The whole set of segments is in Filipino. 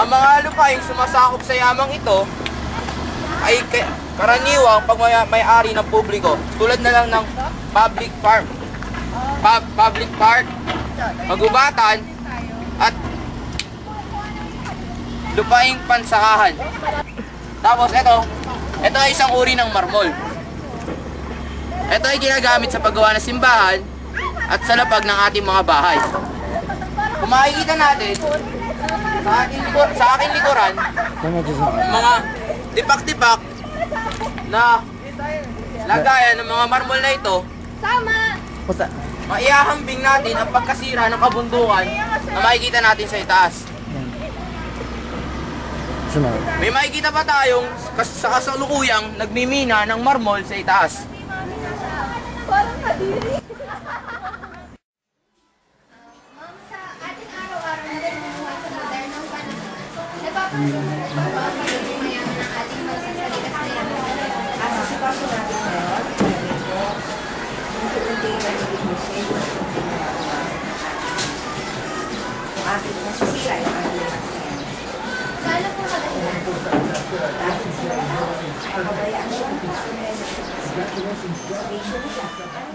Ang mga lupaing sumasakop sa yamang ito ay karaniwang pagmay-ari ng publiko, tulad na lang ng public park, magubatan, at lupaing pansakahan. Tapos ito ay isang uri ng marmol. Ito ay ginagamit sa paggawa ng simbahan at sa lapag ng ating mga bahay. Kung makikita natin, sa aking likuran, mga tipak-tipak na lagayan ng mga marmol na ito, maihahambing natin ang pagkasira ng kabundukan na makikita natin sa itaas. May makikita pa tayong sa kasalukuyang nagmimina ng marmol sa itaas. Parang kadiri. Sa ating araw-araw na bumubuhay sa modernong panahon, napapansin mo na pagpapalimayan ng ating magsasalikas na yan. Sa sitwasyon natin ngayon, unti-unti na nag-imusip yung ating nasisira yung ating masaya. Sana po kadahilan. Dahil sa mga tao, ay kabayaan siya. Ano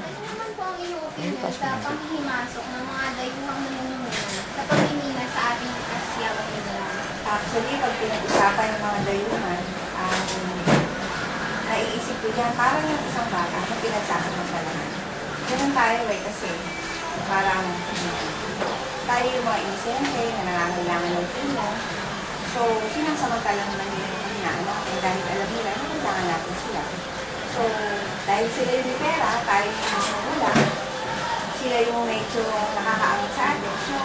naman po ang inuopinion sa panghihimasok ng mga dayuhang namumuno sa pagmimina sa ating kasyawang nila? Actually, pag pinag-usapan ng mga dayuhan, naiisip ko dyan, parang yung isang bata na pinagsasamantalahan. Ganun tayo kasi parang tayo yung mga inisente na nangangailangan ng tulong. So, sinasamantalang lang nila yung inaanak dahil alam nila na kailangan natin sila. So, dahil sila yung may pera, tayo yung wala, sila yung medyo nakakaangat sa atin. So,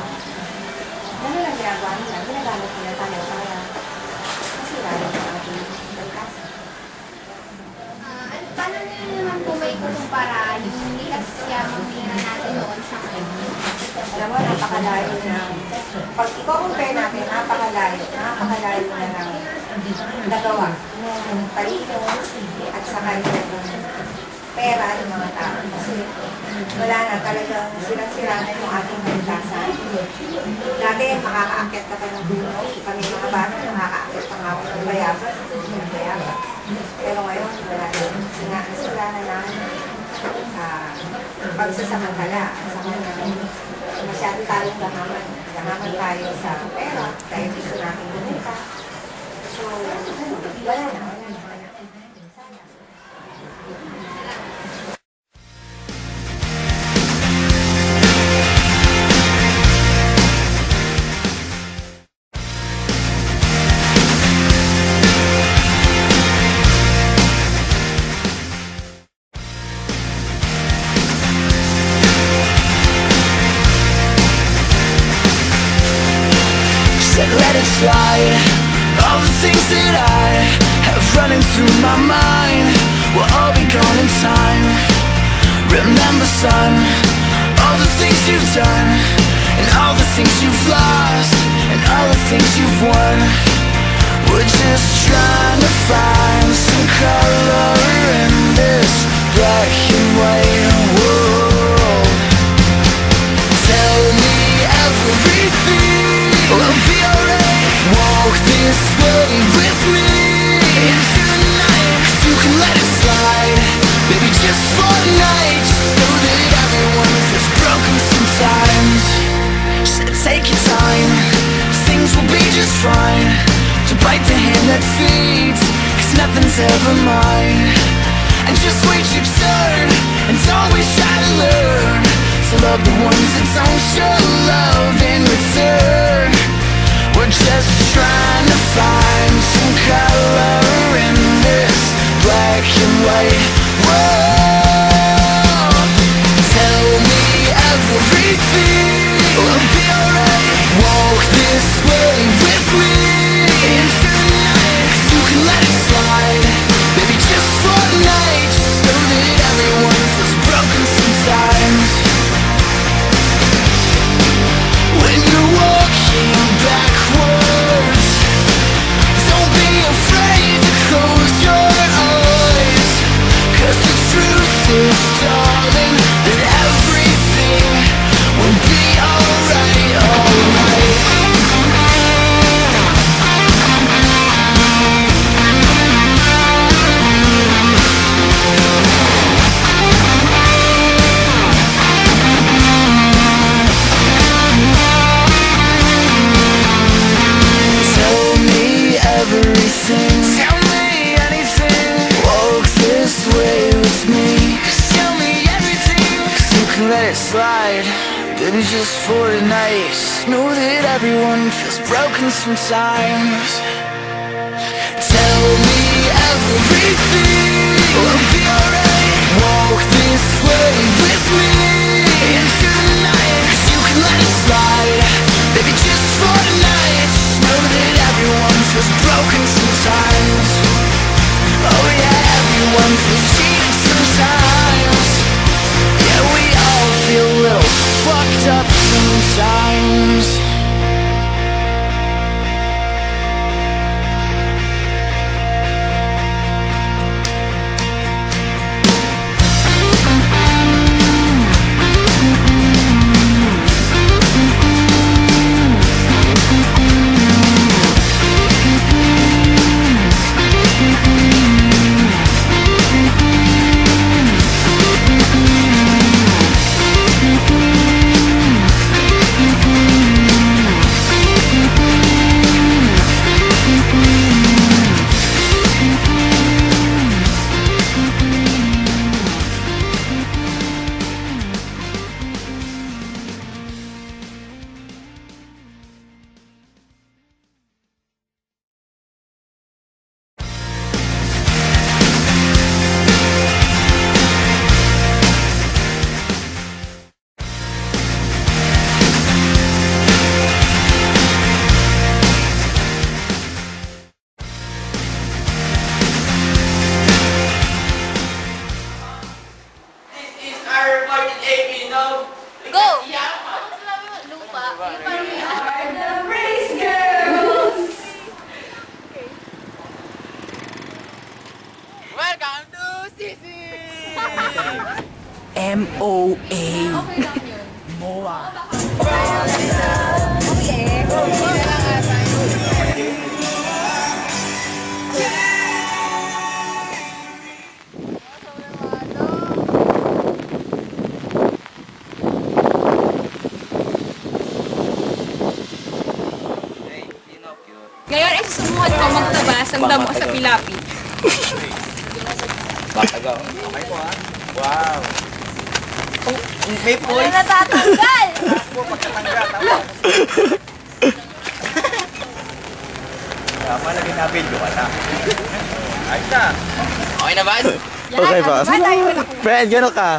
gano'n lang ginagawa nila. Ginagamit nila tayo para masira yung ating pagkasa. Paano nyo naman po may kukumpara yung nikasyamang nila natin noon sa ngayon? Alam mo, napakalayo na. Pag i-compare natin, napakalayo na ng nagawa ng talino at saka yung pera ng mga tao. Kasi wala na talagang sirang-sira na yung ating pagkasan. Dati, makakaakyat ka pa ng dulo. Kami mga bata, nakakaakyat pa nga ako ng bayaban. Pero ngayon, wala na. Sira na namin pagsasamantala. Masyado tayong gahaman. Gahaman tayo sa pera. Kaya gusto natin bumita. So, wala na. Let it slide. All the things that I have running through my mind will all be gone in time. Remember, son, all the things you've done, and all the things you've lost, and all the things you've won. We're just trying to find some color in this black and white world. Tell me everything will be alright. Walk this way with me into the night. You can let it slide, maybe just for a night. Just know that everyone is broken sometimes. Said take your time, things will be just fine. To bite the hand that feeds, 'cause nothing's ever mine. And just wait your turn, and always try to learn to love the ones that don't show love in return. We're just trying to find some color in this black and white world. Tell me everything will be alright. Walk this way with me into the night. You can let it slide, maybe just for a night. Just know that everyone feels broken sometimes. When you're walking backwards, don't be afraid to close your eyes. can let it slide. Baby, just for tonight. Just know that everyone feels broken sometimes. Tell me everything will be alright. Walk this way with me into the night. 'Cause you can let it slide. Baby, just for tonight. Just know that everyone feels broken sometimes. Oh yeah, everyone feels cheated sometimes. Yeah, we all feel a little fucked up sometimes. Go! Lupa. Welcome to Sisi! MOA. Okay lang yun. MOA. Ngayon ay susubukan ko magtabas ng damo sa pilapi. Batagaw. Okay po ha. Wow. Oh, may Ano voice. natatanggal? Po, pagkatanggal. Tama. Tama, laging na-video ka na. Ayos na. Okay na ba? Okay ba? Fred, gano'n ka?